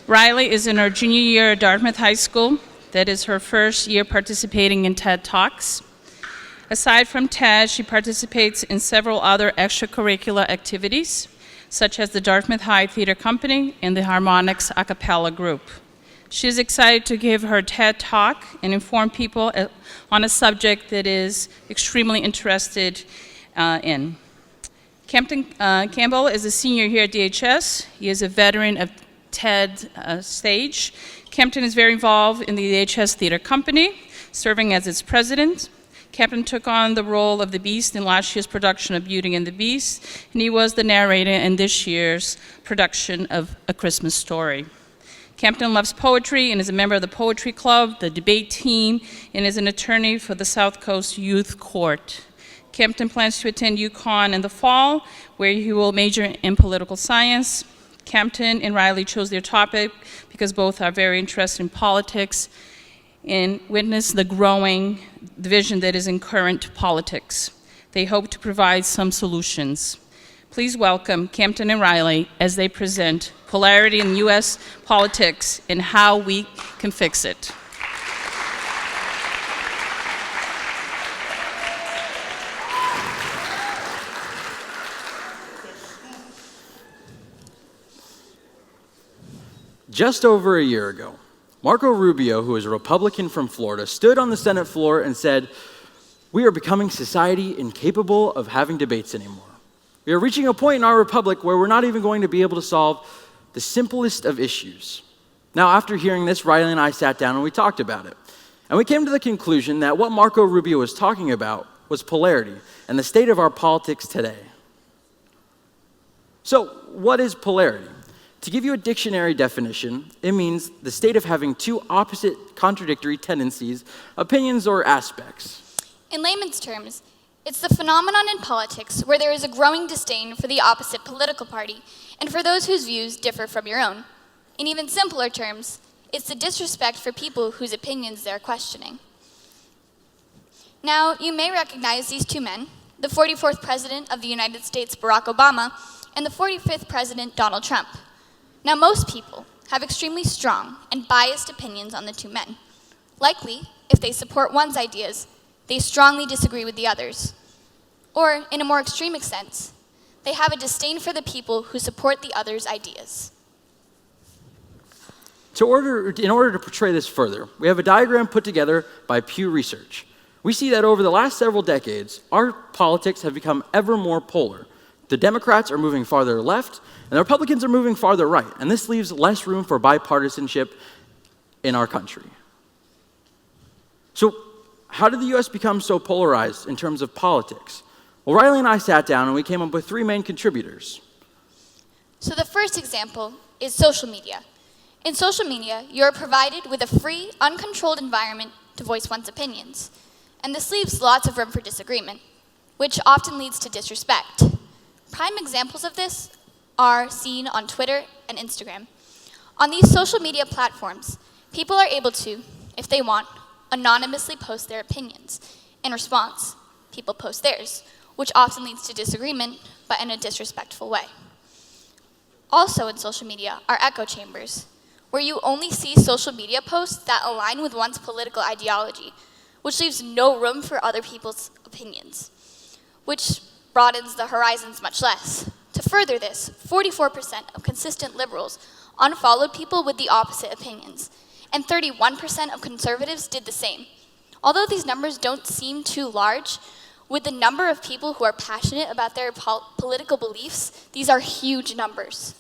Ryley is in her junior year at Dartmouth High School. That is her first year participating in TED Talks. Aside from TED, she participates in several other extracurricular activities, such as the Dartmouth High Theater Company and the Harmonics a cappella group. She is excited to give her TED Talk and inform people on a subject that is extremely interested in. Campbell is a senior here at DHS. He is a veteran of TED stage. Kempton is very involved in the DHS Theater Company, serving as its president. Kempton took on the role of the Beast in last year's production of Beauty and the Beast, and he was the narrator in this year's production of A Christmas Story. Kempton loves poetry and is a member of the Poetry Club, the debate team, and is an attorney for the South Coast Youth Court. Kempton plans to attend UConn in the fall, where he will major in political science. Kempton and Ryley chose their topic because both are very interested in politics and witness the growing division that is in current politics. They hope to provide some solutions. Please welcome Kempton and Ryley as they present Polarity in U.S. Politics and How We Can Fix It. Just over a year ago, Marco Rubio, who is a Republican from Florida, stood on the Senate floor and said, "We are becoming society incapable of having debates anymore. We are reaching a point in our republic where we're not even going to be able to solve the simplest of issues." Now, after hearing this, Ryley and I sat down and we talked about it. And we came to the conclusion that what Marco Rubio was talking about was polarity and the state of our politics today. So, what is polarity? To give you a dictionary definition, it means the state of having two opposite contradictory tendencies, opinions, or aspects. In layman's terms, it's the phenomenon in politics where there is a growing disdain for the opposite political party and for those whose views differ from your own. In even simpler terms, it's the disrespect for people whose opinions they're questioning. Now, you may recognize these two men, the 44th President of the United States, Barack Obama, and the 45th President, Donald Trump. Now, most people have extremely strong and biased opinions on the two men. Likely, if they support one's ideas, they strongly disagree with the others. Or, in a more extreme sense, they have a disdain for the people who support the other's ideas. In order to portray this further, we have a diagram put together by Pew Research. We see that over the last several decades, our politics have become ever more polar. The Democrats are moving farther left, and the Republicans are moving farther right, and this leaves less room for bipartisanship in our country. So, how did the U.S. become so polarized in terms of politics? Well, Ryley and I sat down and we came up with three main contributors. So the first example is social media. In social media, you are provided with a free, uncontrolled environment to voice one's opinions, and this leaves lots of room for disagreement, which often leads to disrespect. Prime examples of this are seen on Twitter and Instagram. On these social media platforms, people are able to, if they want, anonymously post their opinions. In response, people post theirs, which often leads to disagreement, but in a disrespectful way. Also in social media are echo chambers, where you only see social media posts that align with one's political ideology, which leaves no room for other people's opinions, which broadens the horizons much less. To further this, 44% of consistent liberals unfollowed people with the opposite opinions, and 31% of conservatives did the same. Although these numbers don't seem too large, with the number of people who are passionate about their political beliefs, these are huge numbers.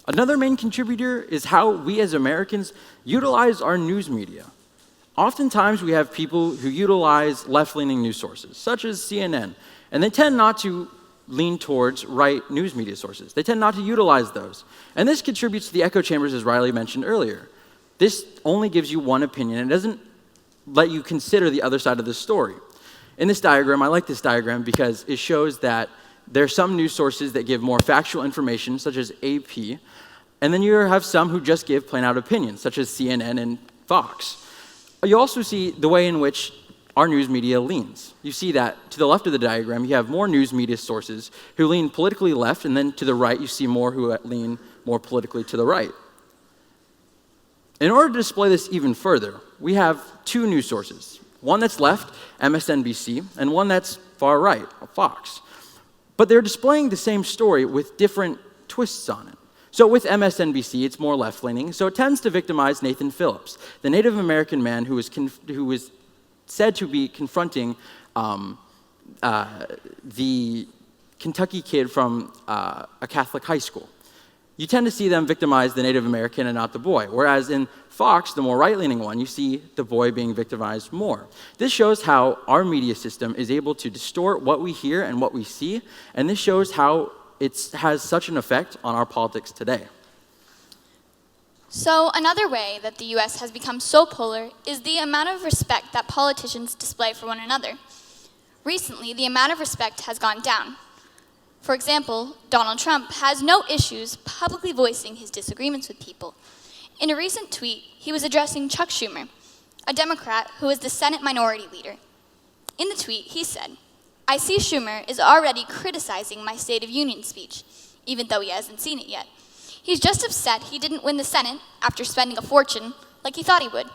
Another main contributor is how we as Americans utilize our news media. Oftentimes we have people who utilize left-leaning news sources, such as CNN, and they tend not to lean towards right news media sources. They tend not to utilize those. And this contributes to the echo chambers, as Ryley mentioned earlier. This only gives you one opinion and doesn't let you consider the other side of the story. In this diagram, I like this diagram because it shows that there are some news sources that give more factual information, such as AP, and then you have some who just give plain-out opinions, such as CNN and Fox. You also see the way in which our news media leans. You see that to the left of the diagram, you have more news media sources who lean politically left, and then to the right, you see more who lean more politically to the right. In order to display this even further, we have two news sources. One that's left, MSNBC, and one that's far right, Fox. But they're displaying the same story with different twists on it. So with MSNBC, it's more left-leaning, so it tends to victimize Nathan Phillips, the Native American man who was said to be confronting the Kentucky kid from a Catholic high school. You tend to see them victimize the Native American and not the boy, whereas in Fox, the more right-leaning one, you see the boy being victimized more. This shows how our media system is able to distort what we hear and what we see, and this shows how it has such an effect on our politics today. So another way that the US has become so polar is the amount of respect that politicians display for one another. Recently, the amount of respect has gone down. For example, Donald Trump has no issues publicly voicing his disagreements with people. In a recent tweet, he was addressing Chuck Schumer, a Democrat who is the Senate Minority Leader. In the tweet, he said, "I see Schumer is already criticizing my State of Union speech, even though he hasn't seen it yet. He's just upset he didn't win the Senate after spending a fortune like he thought he would.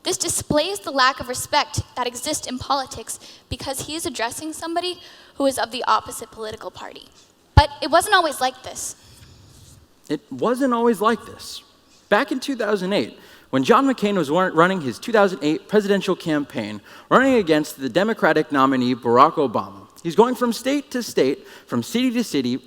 This displays the lack of respect that exists in politics because he is addressing somebody who is of the opposite political party. But it wasn't always like this." It wasn't always like this. Back in 2008, when John McCain was running his 2008 presidential campaign, running against the Democratic nominee Barack Obama, he's going from state to state, from city to city,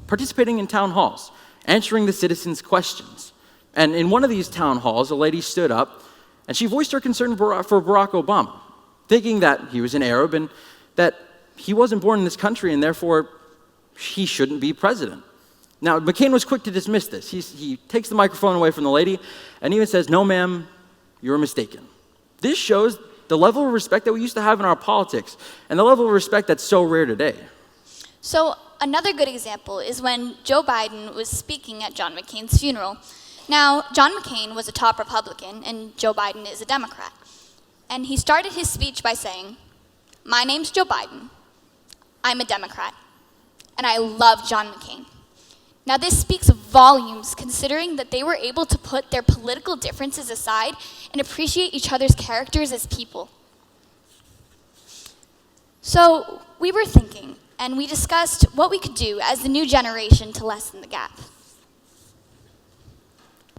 participating in town halls, answering the citizens' questions. And in one of these town halls, a lady stood up, and she voiced her concern for Barack Obama, thinking that he was an Arab and that he wasn't born in this country and therefore he shouldn't be president. Now, McCain was quick to dismiss this. He takes the microphone away from the lady and even says, "No, ma'am, you're mistaken." This shows the level of respect that we used to have in our politics and the level of respect that's so rare today. So another good example is when Joe Biden was speaking at John McCain's funeral. Now, John McCain was a top Republican and Joe Biden is a Democrat. And he started his speech by saying, "My name's Joe Biden. I'm a Democrat. And I love John McCain." Now, this speaks volumes considering that they were able to put their political differences aside and appreciate each other's characters as people. So we were thinking, and we discussed what we could do as the new generation to lessen the gap.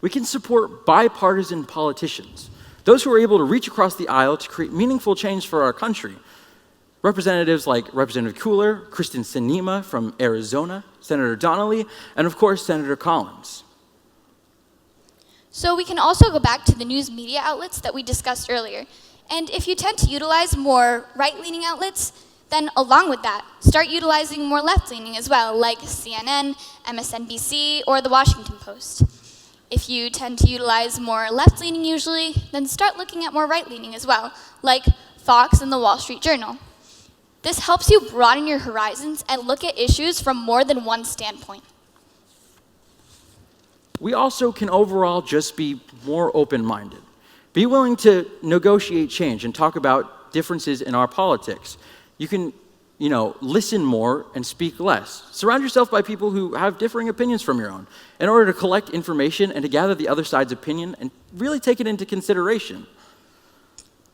We can support bipartisan politicians, those who are able to reach across the aisle to create meaningful change for our country. Representatives like Representative Cooler, Kristen Sinema from Arizona, Senator Donnelly, and of course, Senator Collins. So we can also go back to the news media outlets that we discussed earlier. And if you tend to utilize more right-leaning outlets, then along with that, start utilizing more left-leaning as well, like CNN, MSNBC, or the Washington Post. If you tend to utilize more left-leaning usually, then start looking at more right-leaning as well, like Fox and the Wall Street Journal. This helps you broaden your horizons and look at issues from more than one standpoint. We also can overall just be more open-minded. Be willing to negotiate change and talk about differences in our politics. You can, listen more and speak less. Surround yourself by people who have differing opinions from your own in order to collect information and to gather the other side's opinion and really take it into consideration.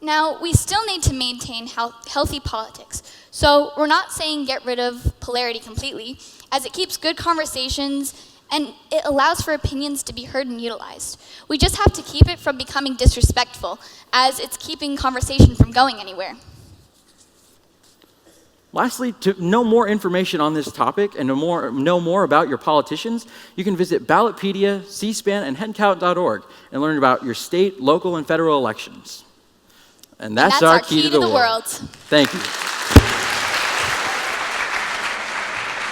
Now, we still need to maintain healthy politics. So we're not saying get rid of polarity completely, as it keeps good conversations and it allows for opinions to be heard and utilized. We just have to keep it from becoming disrespectful, as it's keeping conversation from going anywhere. Lastly, to know more information on this topic and know more about your politicians, you can visit Ballotpedia, C-SPAN, and headcount.org and learn about your state, local, and federal elections. And that's our key to the world. Thank you.